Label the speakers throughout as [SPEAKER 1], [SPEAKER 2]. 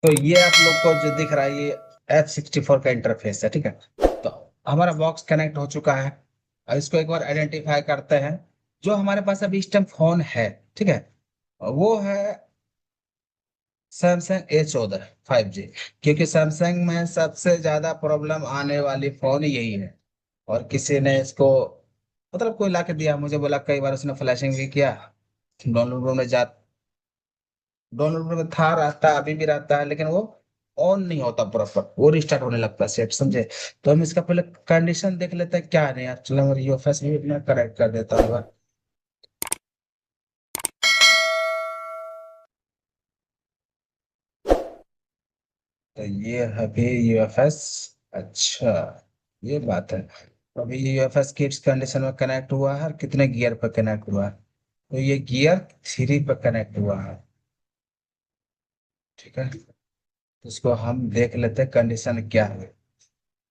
[SPEAKER 1] तो ये आप लोग को जो दिख रहा है ये F64 का इंटरफेस है, ठीक है। तो हमारा बॉक्स कनेक्ट हो चुका है। अब इसको एक बार आइडेंटिफाई करते हैं। जो हमारे पास अभी इस टाइम फोन है, ठीक है, वो है सैमसंग A14 5G। क्योंकि सैमसंग में सबसे ज्यादा प्रॉब्लम आने वाली फोन यही है। और किसी ने इसको मतलब कोई ला के दिया मुझे, बोला कई बार उसने फ्लैशिंग भी किया। डाउनलोड में जा डाउनलोड में था, रहता है, अभी भी रहता है, लेकिन वो ऑन नहीं होता प्रॉपर, वो रिस्टार्ट होने लगता है सेट, समझे। तो हम इसका पहले कंडीशन देख लेते हैं क्या नहीं यार। चलो मैं यूएफएस भी मैं करेक्ट कर देता हूँ। तो ये है भी यूएफएस। अच्छा, ये बात है। तो अभी ये यूएफएस किस कंडीशन में कनेक्ट हुआ है और कितने गियर पर कनेक्ट हुआ है। तो ये गियर 3 पर कनेक्ट हुआ है, ठीक है। तो इसको हम देख लेते हैं कंडीशन क्या है।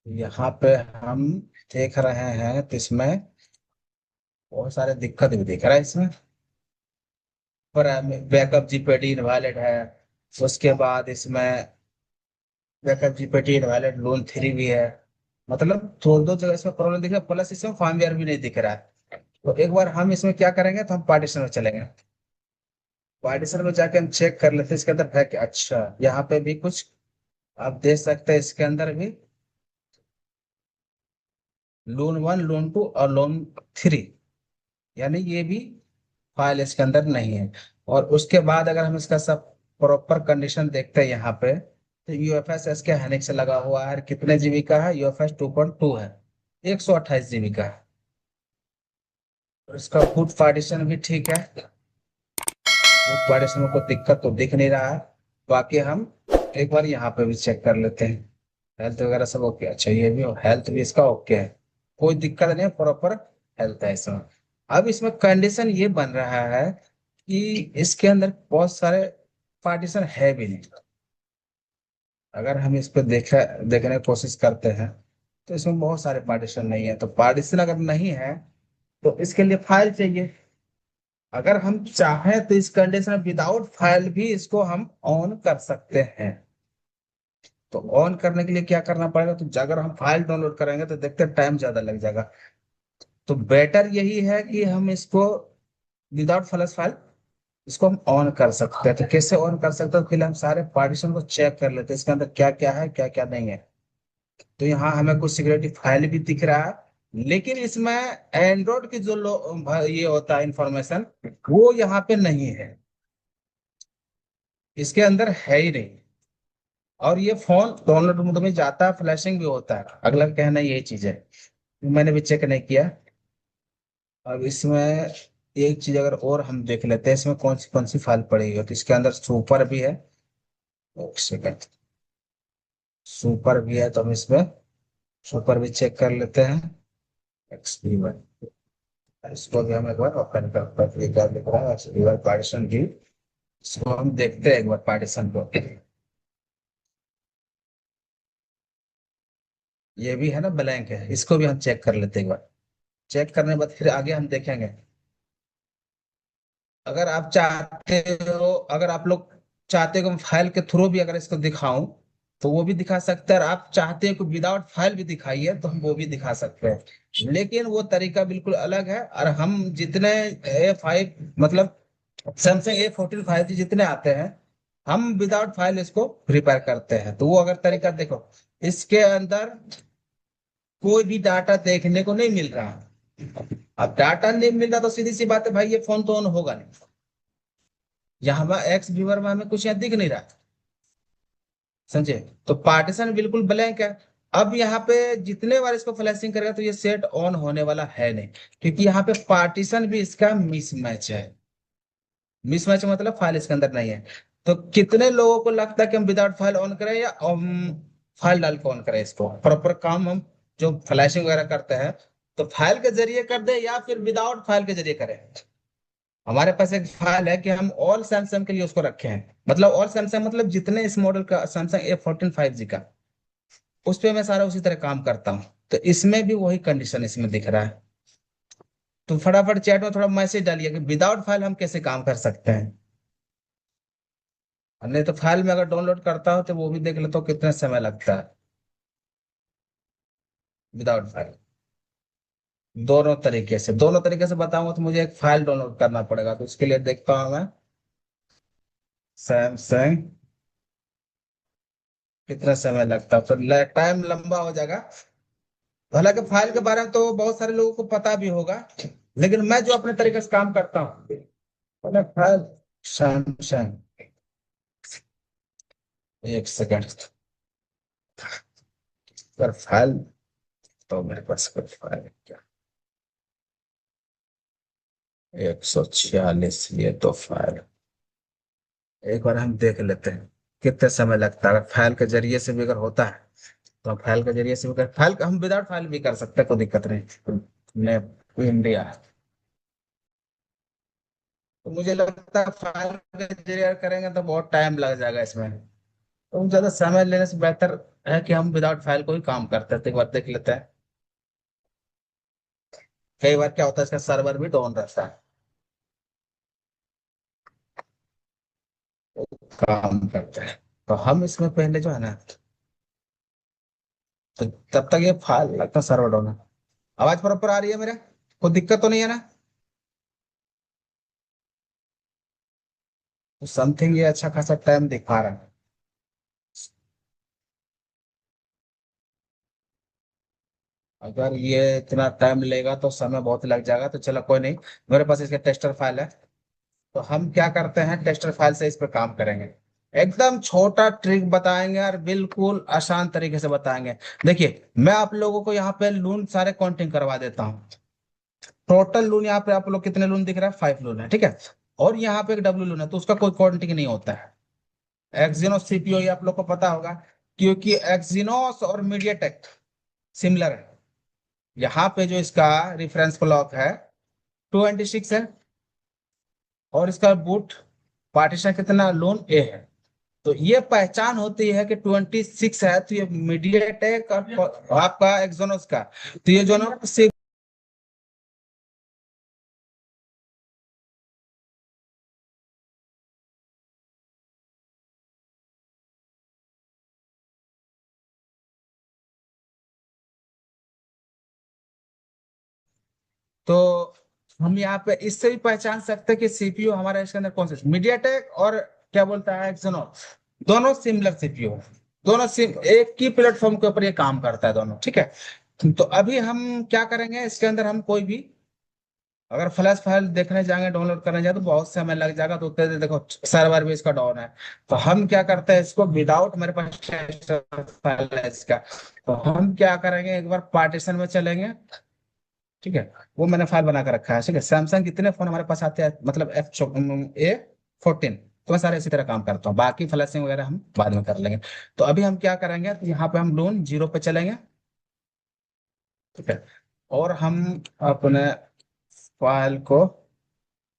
[SPEAKER 1] यहाँ पे हम देख रहे हैं तो इसमें बहुत सारे दिक्कत भी दिख रहा है इसमें। पर बैकअप जीपीडी इनवैलिड है। उसके बाद इसमें बैकअप जीपीटी इनवैलिड लोन 3 भी है। मतलब दो दो जगह इसमें प्रॉब्लम दिख रहा है, प्लस इसमें फर्मवेयर भी नहीं दिख रहा है। तो एक बार हम इसमें क्या करेंगे, तो हम पार्टीशन में चलेंगे। पार्टीशन में जाके हम चेक कर लेते हैं इसके अंदर है क्या। अच्छा, यहाँ पे भी कुछ आप देख सकते हैं इसके अंदर भी लोन 1 लोन 2 और लोन 3, यानी ये भी फाइल इसके अंदर नहीं है। और उसके बाद अगर हम इसका सब प्रॉपर कंडीशन देखते हैं यहाँ पे, तो यूएफएस एस के हेनिक्स लगा हुआ है। कितने जीबी का है, यूएफएस 2.2 है, 128 जीबी का है। और इसका फुट पार्टीशन भी ठीक है। फुट पार्टीशन में कोई दिक्कत तो दिख नहीं रहा है। बाकी हम एक बार यहाँ पे भी चेक कर लेते हैं। हेल्थ वगैरह सब ओके। अच्छा, ये भी हेल्थ भी इसका ओके है, कोई दिक्कत नहीं है, प्रॉपर हेल्थ है इसमें। अब इसमें कंडीशन ये बन रहा है कि इसके अंदर बहुत सारे पार्टीशन है भी नहीं। अगर हम इस पे देखने की कोशिश करते हैं तो इसमें बहुत सारे पार्टीशन नहीं है। तो पार्टीशन अगर नहीं है तो इसके लिए फाइल चाहिए। अगर हम चाहें तो इस कंडीशन में विदाउट फाइल भी इसको हम ऑन कर सकते हैं। तो ऑन करने के लिए क्या करना पड़ेगा, तो अगर हम फाइल डाउनलोड करेंगे तो देखते हैं टाइम ज्यादा लग जाएगा। तो बेटर यही है कि हम इसको विदाउट फ्लैश फाइल इसको हम ऑन कर सकते हैं। तो कैसे ऑन कर सकते हैं, तो फिलहाल हम सारे पार्टीशन को चेक कर लेते हैं इसके अंदर क्या क्या है क्या क्या नहीं है। तो यहाँ हमें कुछ सिक्योरिटी फाइल भी दिख रहा है, लेकिन इसमें एंड्रॉइड की जो ये होता है इंफॉर्मेशन, वो यहाँ पे नहीं है, इसके अंदर है ही नहीं। और ये फोन डाउनलोड मोड में जाता है, फ्लैशिंग भी होता है, अगला कहना यही चीज है। मैंने भी चेक नहीं किया। अब इसमें एक चीज अगर और हम देख लेते हैं, इसमें कौन सी फाइल पड़ी है। तो इसके अंदर सुपर भी है। एक सेकंड, सुपर भी है तो हम इसमें सुपर भी चेक कर लेते हैं। एक्सपीरियंस, इसको भी हम एक बार ओपन करते हैं। एक बार लिख रहा है एक्सपीरियंस पार्टीशन की। इसको हम देखते हैं एक बार पार्टीशन को। ये भी है ना, ब्लैंक है, इसको भी हम चेक कर लेते हैं एक बार। चेक करने के बाद फिर आगे हम देखेंगे। अगर आप चाहते हो, अगर आप लोग चाहते हो कि मैं फाइल के थ्रू भी अगर इसको दिखाऊं तो वो भी दिखा सकते हैं। और आप चाहते हैं कि विदाउट फाइल भी दिखाइए तो हम वो भी दिखा सकते हैं, लेकिन वो तरीका बिल्कुल अलग है। और हम जितने A5 मतलब सैमसंग A14 5G जितने आते हैं, हम विदाउट फाइल इसको प्रिपेयर करते हैं। तो वो अगर तरीका देखो, इसके अंदर कोई भी डाटा देखने को नहीं मिल रहा। अब डाटा नहीं मिल रहा तो सीधी सी बात है भाई, ये फोन तो ऑन होगा नहीं। यहाँ एक्स व्यूअर में हमें कुछ यहाँ दिख नहीं रहा, समझे। तो पार्टीशन बिल्कुल ब्लैंक है। अब यहाँ पे जितने बार इसको फ्लैशिंग करेगा तो ये सेट ऑन होने वाला है नहीं, क्योंकि यहाँ पे पार्टीशन भी इसका मिसमैच है। मिसमैच मतलब फाइल इसके अंदर नहीं है। तो कितने लोगों को लगता है कि हम विदाउट फाइल ऑन करें या फाइल डाल के ऑन करें इसको। प्रॉपर काम हम जो फ्लैशिंग वगैरह करते हैं तो फाइल के जरिए कर दे या फिर विदाउट फाइल के जरिए करें। हमारे पास एक फाइल है कि हम ऑल सैमसंग के लिए उसको रखे हैं। मतलब ऑल सैमसंग मतलब जितने इस मॉडल का सैमसंग A14 5G का, उस पे मैं सारा उसी तरह काम करता हूँ। तो इसमें भी वही कंडीशन इसमें दिख रहा है। तो फटाफट चैट में थोड़ा मैसेज डालिए कि विदाउट फाइल हम कैसे काम कर सकते हैं। नहीं तो फाइल में अगर डाउनलोड करता हो तो वो भी देख लेता हूँ कितना समय लगता है विदाउट फाइल। दोनों तरीके से बताऊंगा तो मुझे एक फाइल डाउनलोड करना पड़ेगा, तो उसके लिए देखता हूँ मैं सैमसंग कितना समय लगता है, तो टाइम लंबा हो जाएगा। हालांकि फाइल के बारे में तो बहुत सारे लोगों को पता भी होगा, लेकिन मैं जो अपने तरीके से काम करता हूँ मैंने फाइल सैमसंग, एक सेकंड पर फाइल, तो मेरे पास कोई फाइल है क्या? 146 ये तो फाइल, एक बार हम देख लेते हैं कितने समय लगता है। अगर फाइल के जरिए से भी अगर होता है तो हम फाइल के जरिए से भी कर, फाइल हम विदाउट फाइल भी कर सकते हैं, कोई दिक्कत नहीं। ने इंडिया, तो मुझे लगता है फाइल के जरिए करेंगे तो बहुत टाइम लग जाएगा इसमें, तो ज्यादा समय लेने से बेहतर है कि हम विदाउट फाइल को ही काम करते हैं, तो एक बार देख लेते हैं। कई बार क्या होता है इसका सर्वर भी डाउन रहता है, काम करते हैं। तो हम इसमें पहले जो है ना, तो तब तक ये फाइल लगता है सर्वर डाउन है। आवाज प्रॉपर आ रही है मेरे, कोई दिक्कत तो नहीं है ना? तो समथिंग ये अच्छा खासा टाइम दिखा रहा है। अगर ये इतना टाइम लेगा तो समय बहुत लग जाएगा, तो चलो कोई नहीं, मेरे पास इसके टेस्टर फाइल है। तो हम क्या करते हैं, टेस्टर फाइल से इस पे काम करेंगे। एकदम छोटा ट्रिक बताएंगे और बिल्कुल आसान तरीके से बताएंगे। देखिए मैं आप लोगों को यहाँ पे लून सारे काउंटिंग करवा देता हूँ। टोटल लून यहाँ पे आप लोग कितने लून दिख रहा है, 5 लून है, ठीक है। और यहाँ पे एक डब्ल्यू लून है, तो उसका कोई काउंटिंग नहीं होता है। एक्सिनोस सीपीयू ये आप लोग को पता होगा, क्योंकि एक्सिनोस और मीडियाटेक सिमिलर है। यहाँ पे जो इसका रेफरेंस क्लॉक है 26 है, और इसका बूट पार्टीशन कितना, लोन ए है। तो ये पहचान होती है कि 26 है, तो ये मीडियाटेक और आपका एक्सोनोस का, तो ये जो ना से, तो हम यहाँ पे इससे भी पहचान सकते हैं कि सीपीयू हमारा इसके अंदर कौन सा, मीडियाटेक और क्या बोलता है एक्सोनोस, दोनों सिमिलर सीपीयू है। दोनों सिम एक ही प्लेटफॉर्म के ऊपर ये काम करता है दोनों, ठीक है। तो अभी हम क्या करेंगे, इसके अंदर हम कोई भी अगर फ्लैश फाइल देखने जाएंगे डाउनलोड करने जाए तो बहुत समय लग जाएगा, तो उतने देर देखो सर्वर भी इसका डाउन है। तो हम क्या करते हैं इसको, विदाउट मेरे पास फाइल है इसका, तो हम क्या करेंगे, एक बार पार्टीशन में चलेंगे, ठीक है। वो मैंने फाइल बना कर रखा है, ठीक है। सैमसंग कितने फोन हमारे पास आते हैं, मतलब A14, तो मैं सारे इसी तरह काम करता हूँ, बाकी फ्लैशिंग वगैरह हम बाद में कर लेंगे। तो अभी हम क्या करेंगे, तो यहाँ पे हम लोन जीरो पे चलेंगे, ठीक है। और हम अपने फाइल को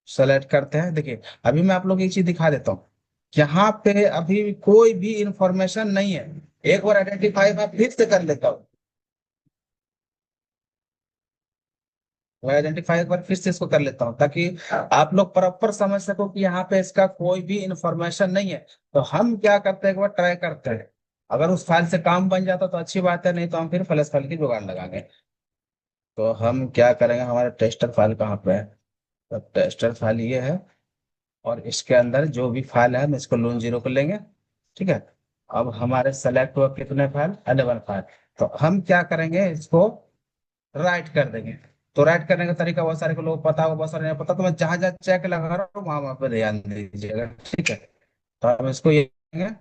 [SPEAKER 1] सेलेक्ट करते हैं। देखिए अभी मैं आप लोग को एक चीज दिखा देता हूँ, यहाँ पे अभी कोई भी इंफॉर्मेशन नहीं है। एक बार आइडेंटिफाई मैं फिर से कर लेता हूँ, वो आइडेंटिफाई एक बार फिर से इसको कर लेता हूँ, ताकि आप लोग प्रॉपर समझ सको कि यहाँ पे इसका कोई भी इंफॉर्मेशन नहीं है। तो हम क्या करते हैं, एक बार ट्राई करते हैं, अगर उस फाइल से काम बन जाता तो अच्छी बात है, नहीं तो हम फिर फ्लैश फाइल की जुगाड़ लगाएंगे। तो हम क्या करेंगे, हमारा टेस्टर फाइल कहाँ पे है, तो टेस्टर फाइल ये है, और इसके अंदर जो भी फाइल है हम इसको लोन जीरो कर लेंगे, ठीक है। अब हमारे सेलेक्ट हुआ कितने फाइल, 11 फाइल। तो हम क्या करेंगे, इसको राइट कर देंगे। तो राइट करने का तरीका बहुत सारे को लोग पता होगा, बहुत सारे नहीं पता, तो मैं जहां जहां चेक लगा रहा हूँ वहां वहां पे ध्यान दीजिएगा, ठीक है। तो हम इसको ये करेंगे,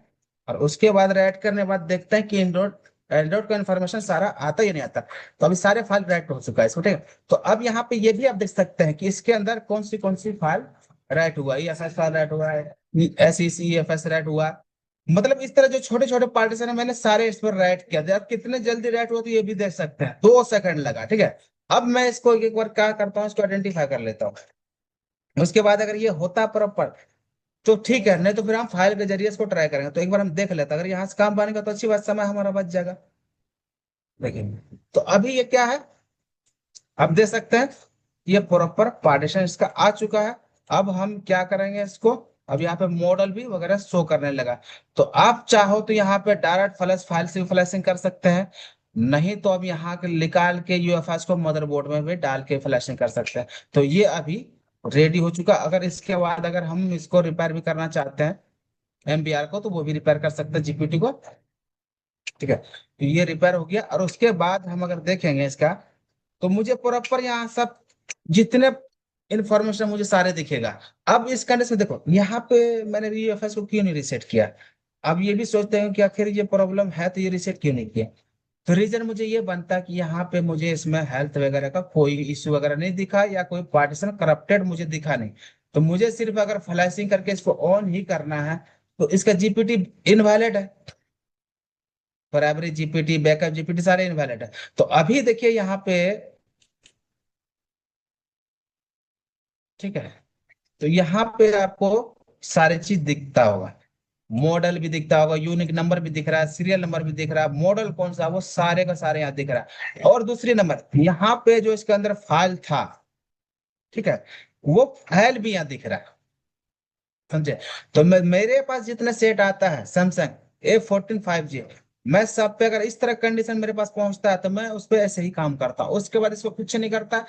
[SPEAKER 1] और उसके बाद राइट करने के बाद देखते हैं कि एंड्रॉइड एंड्रॉइड का इन्फॉर्मेशन सारा आता या नहीं आता। तो अभी सारे फाइल राइट हो चुका है इसको, ठीक है। तो अब यहाँ पे ये भी आप देख सकते हैं कि इसके अंदर कौन सी फाइल राइट हुआ है, एस एस फाइल राइट हुआ है, S E C F S write हुआ। मतलब इस तरह जो छोटे छोटे पार्टीशन है मैंने सारे इस पर राइट किया था। अब कितने जल्दी राइट हुआ तो ये भी देख सकते हैं, 2 सेकंड लगा, ठीक है। अब मैं इसको एक बार क्या करता हूँ, इसको आइडेंटिफाई कर लेता हूँ। उसके बाद अगर ये होता प्रॉपर तो ठीक है, नहीं तो फिर हम फाइल के जरिए इसको ट्राई करेंगे। तो एक बार हम देख लेते हैं, अगर यहाँ से काम बनेगा तो अच्छी बात, समय हमारा बच जाएगा। देखिए तो अभी ये क्या है, आप देख सकते हैं ये प्रॉपर पार्टीशन इसका आ चुका है। अब हम क्या करेंगे, इसको अब यहाँ पे मॉडल भी वगैरह शो करने लगा। तो आप चाहो तो यहाँ पे डायरेक्ट फ्लैश फाइल से भी फ्लैशिंग कर सकते हैं, नहीं तो अब यहाँ के निकाल के यूएफएस को मदरबोर्ड में भी डाल के फ्लैशिंग कर सकते हैं। तो ये अभी रेडी हो चुका। अगर इसके बाद अगर हम इसको रिपेयर भी करना चाहते हैं एमबीआर को, तो वो भी रिपेयर कर सकते हैं जीपीटी को। ठीक है, तो ये रिपेयर हो गया। और उसके बाद हम अगर देखेंगे इसका, तो मुझे प्रॉपर यहाँ सब जितने इंफॉर्मेशन मुझे सारे दिखेगा। अब इस कंडीशन में देखो, यहाँ पे मैंने यूएफएस को क्यों नहीं रिसेट किया। अब ये भी सोचते हैं कि आखिर ये प्रॉब्लम है तो ये रिसेट क्यों नहीं किया। तो रीजन मुझे ये बनता कि यहाँ पे मुझे इसमें हेल्थ वगैरह का कोई इश्यू वगैरह नहीं दिखा, या कोई पार्टीशन करप्टेड मुझे दिखा नहीं। तो मुझे सिर्फ अगर फ्लैशिंग करके इसको ऑन ही करना है, तो इसका जीपीटी इनवैलिड है। प्राइमरी जीपीटी, बैकअप जीपीटी सारे इनवैलिड है। तो अभी देखिए यहाँ पे, ठीक है, तो यहाँ पे आपको सारी चीज दिखता होगा। मॉडल भी दिखता होगा, यूनिक नंबर भी दिख रहा है, सीरियल नंबर भी दिख रहा है, मॉडल कौन सा वो सारे का सारे यहाँ दिख रहा है। और दूसरी नंबर, यहाँ पे जो इसके अंदर फाइल था, ठीक है, वो फाइल भी यहाँ दिख रहा है। समझे। तो मेरे पास जितने सेट आता है सैमसंग A14 5G, मैं सब पे अगर इस तरह कंडीशन मेरे पास पहुंचता है तो मैं उस पे ऐसे ही काम करता हूँ। उसके बाद इसको कुछ नहीं करता,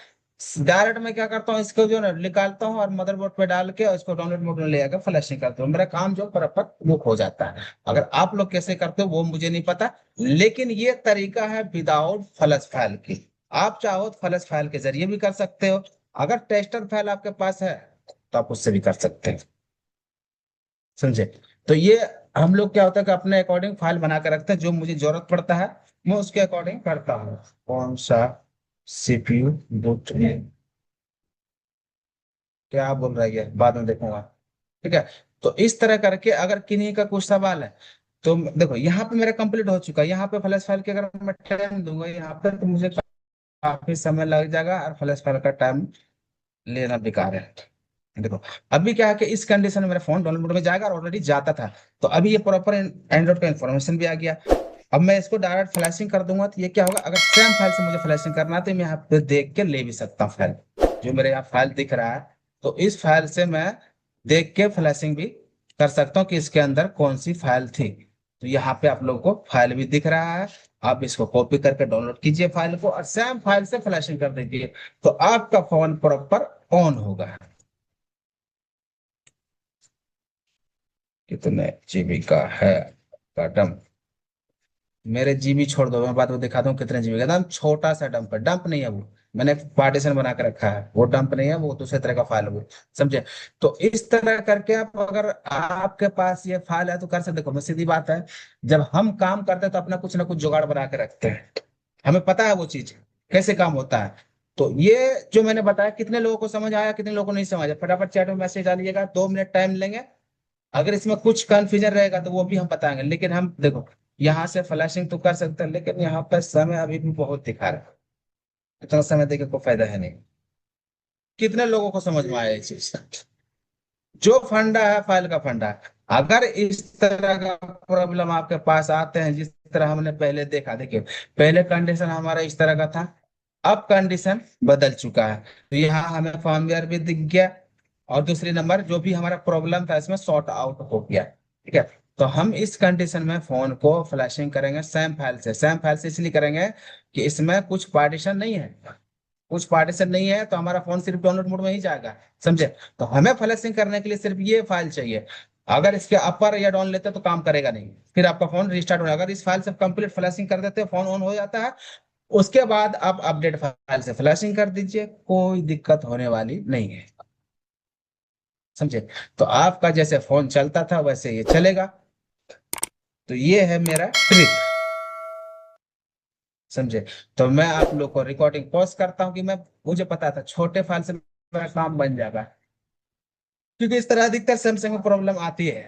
[SPEAKER 1] डायरेक्ट मैं क्या करता हूँ, इसको जो ना निकालता हूँ और मदरबोर्ड पे डाल के और इसको डाउनलोड मोड में ले आकर फ्लैशिंग करता हूँ। मेरा काम जो प्रॉपर वो हो जाता है। अगर आप लोग कैसे करते हो वो मुझे नहीं पता, लेकिन ये तरीका है विदाउट फ्लैश फाइल की। आप चाहो तो फ्लैश फाइल के जरिए भी कर सकते हो। अगर टेस्टर फाइल आपके पास है तो आप उससे भी कर सकते हैं। समझे। तो ये हम लोग क्या होता है कि अपने अकॉर्डिंग फाइल बना के रखते हैं, जो मुझे जरूरत पड़ता है मैं उसके अकॉर्डिंग करता हूँ। कौन सा सीपीयू बूट है, क्या बोल रहा है ये, बाद में देखूंगा। ठीक है। तो इस तरह करके अगर किन्हीं का कुछ सवाल है, तो देखो यहाँ पे मेरा कंप्लीट हो चुका है। यहाँ पे फ्लैश फाइल के अगर मैं टाइम दूंगा यहाँ पे तो मुझे काफी समय लग जाएगा, और फ्लैश फाइल का टाइम लेना बेकार है। देखो, अभी क्या है कि इस कंडीशन में मेरा फोन डाउनलोड मोड में जाएगा और ऑलरेडी जाता था। तो अभी ये प्रॉपर एंड्रॉइड का इन्फॉर्मेशन भी आ गया। अब मैं इसको डायरेक्ट फ्लैशिंग कर दूंगा तो ये क्या होगा, अगर सेम फाइल से मुझे फ्लैशिंग करना है तो मैं यहाँ पे देख के ले भी सकता हूँ फाइल। जो मेरे यहाँ फाइल दिख रहा है, तो इस फाइल से मैं देख के फ्लैशिंग भी कर सकता हूँ कि इसके अंदर कौन सी फाइल थी। तो यहाँ पे आप लोगों को फाइल भी दिख रहा है। आप इसको कॉपी करके डाउनलोड कीजिए फाइल को और सेम फाइल से फ्लैशिंग कर दीजिए, तो आपका फोन प्रॉपर ऑन होगा। कितने जीबी का है का डंप, मेरे जीबी छोड़ दो, मैं बाद में दिखाता हूँ कितने जीबी का। एकदम छोटा सा डंप है, डंप नहीं है वो, मैंने पार्टीशन बना के रखा है, वो डंप नहीं है, वो दूसरे तरह का फाइल है वो। समझे। तो इस तरह करके आप, अगर आपके पास ये फाइल है तो कर सकते। देखो मैं सीधी बात है, जब हम काम करते हैं तो अपना कुछ ना कुछ जुगाड़ बना के रखते हैं, हमें पता है वो चीज कैसे काम होता है। तो ये जो मैंने बताया, कितने लोगों को समझ आया कितने लोगों को नहीं समझ आया, फटाफट चैट में मैसेज डालिएगा, 2 मिनट टाइम लेंगे। अगर इसमें कुछ कंफ्यूजन रहेगा तो वो भी हम बताएंगे। लेकिन हम देखो, यहाँ से फ्लैशिंग तो कर सकते हैं, लेकिन यहाँ पर समय अभी भी बहुत दिखा रहा है। इतना समय देके कोई फायदा है नहीं। कितने लोगों को समझ में आया ये चीज। जो फंडा है फाइल का फंडा है। अगर इस तरह का प्रॉब्लम आपके पास आते हैं जिस तरह हमने पहले देखा, देखिए पहले कंडीशन हमारा इस तरह का था, अब कंडीशन बदल चुका है। तो यहाँ हमें फर्मवेयर भी दिख गया, और दूसरी नंबर जो भी हमारा प्रॉब्लम था इसमें सॉर्ट आउट हो गया। ठीक है। तो हम इस कंडीशन में फोन को फ्लैशिंग करेंगे सैम फाइल से। सैम फाइल से इसलिए करेंगे कि इसमें कुछ पार्टीशन नहीं है, कुछ पार्टीशन नहीं है, तो हमारा फोन सिर्फ डाउनलोड मोड में ही जाएगा। समझे। तो हमें फ्लैशिंग करने के लिए सिर्फ ये फाइल चाहिए। अगर इसके अपर या डाउन लेते तो काम करेगा नहीं, फिर आपका फोन रिस्टार्ट होगा। अगर इस फाइल से कंप्लीट फ्लैशिंग कर देते फोन ऑन हो जाता है। उसके बाद आप अपडेट फाइल से फ्लैशिंग कर दीजिए, कोई दिक्कत होने वाली नहीं है। समझे। तो आपका जैसे फोन चलता था वैसे ये चलेगा। तो ये है मेरा ट्रिक। समझे। तो मैं आप लोग को रिकॉर्डिंग पॉज करता हूँ कि मैं, मुझे पता था छोटे फाइल से मेरा काम बन जाएगा, क्योंकि इस तरह अधिकतर सैमसंग में प्रॉब्लम आती है।